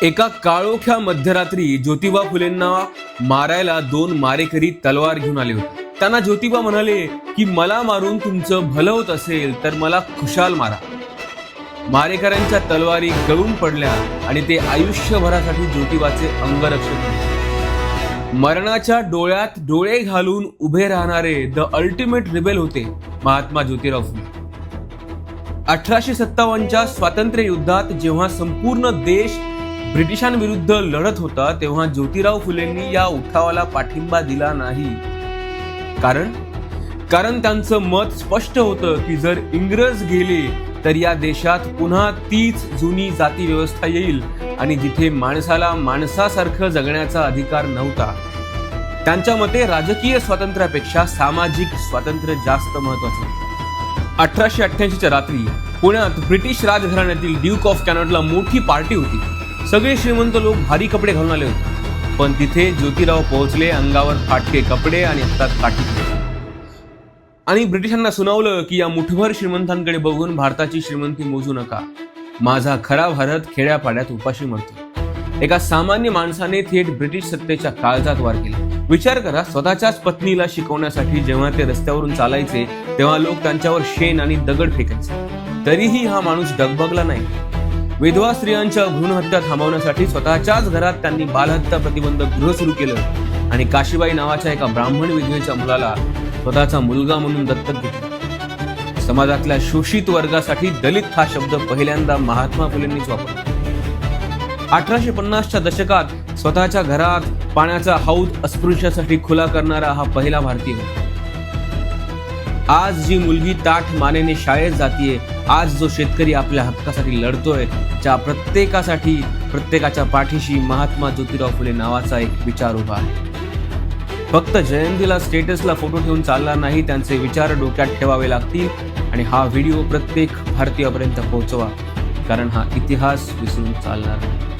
एका काळोख्या मध्यरात्री ज्योतिबा फुलेंना मारायला दोन मारेकरी तलवार घेऊन आले होते. त्यांना ज्योतिबा म्हणाले की मला मारून तुमचं भलं होत असेल तर मला खुशाल मारा. मारेकऱ्यांच्या तलवारी गळून पडल्या आणि ते आयुष्यभरासाठी ज्योतिबाचे अंगरक्षक झाले. मरणाच्या डोळ्यात डोळे घालून उभे राहणारे द अल्टिमेट रिबेल होते महात्मा ज्योतिराव फुले. 1857च्या स्वातंत्र्य युद्धात जेव्हा संपूर्ण देश ब्रिटिशांविरुद्ध लढत होता तेव्हा ज्योतिराव फुलेंनी या उठावाला पाठिंबा दिला नाही. कारण त्यांचं मत स्पष्ट होतं की जर इंग्रज गेले तर या देशात पुन्हा तीच जुनी जाती व्यवस्था येईल आणि जिथे माणसाला माणसासारखं जगण्याचा अधिकार नव्हता. त्यांच्या मते राजकीय स्वातंत्र्यापेक्षा सामाजिक स्वातंत्र्य जास्त महत्वाचं. 1888च्या रात्री पुण्यात ब्रिटिश राजघराण्यातील ड्यूक ऑफ कॅनॉटला मोठी पार्टी होती. सगळे श्रीमंत लोक भारी कपडे घालून आले होते. पण तिथे ज्योतिराव पोहोचले अंगावर फाटके कपडे आणि हातात काठी. आणि ब्रिटिशांना सुनावलं की या मुठभर श्रीमंतांकडे बघून भारताची श्रीमंती मोजू नका. माझा खरा भारत खेड्यापाड्यात उपाशी मरतो. एका सामान्य माणसाने थेट ब्रिटिश सत्तेच्या काळजात वार केला. विचार करा, स्वतःच्याच पत्नीला शिकवण्यासाठी जेव्हा ते रस्त्यावरून चालायचे तेव्हा लोक त्यांच्यावर शेण आणि दगड फेकायचे. तरीही हा माणूस डगबगला नाही. विधवा स्त्रियांच्या भ्रूणहत्या थांबवण्यासाठी स्वतःच्याच घरात त्यांनी बालहत्या प्रतिबंधक गृह सुरू केलं आणि काशीबाई नावाच्या एका ब्राह्मण विधवेच्या मुलाला स्वतःचा मुलगा म्हणून दत्तक घेतलं. समाजातल्या शोषित वर्गासाठी दलित हा शब्द पहिल्यांदा महात्मा फुलेंनीच वापरला. 1850च्या दशकात स्वतःच्या घरात पाण्याचा हौद अस्पृश्यासाठी खुला करणारा हा पहिला भारतीय होता. आज जी मुलगी ताठ मानेने शाळेत जातीये, आज जो शेतकरी आपल्या हक्कासाठी लढतोय, त्या प्रत्येकासाठी प्रत्येकाच्या पाठीशी महात्मा ज्योतिराव फुले नावाचा एक विचार उभा आहे. फक्त जयंतीला स्टेटसला फोटो ठेवून चालणार नाही, त्यांचे विचार डोक्यात ठेवावे लागतील. आणि हा व्हिडिओ प्रत्येक भारतीयापर्यंत पोहोचवा, कारण हा इतिहास विसरून चालणार नाही.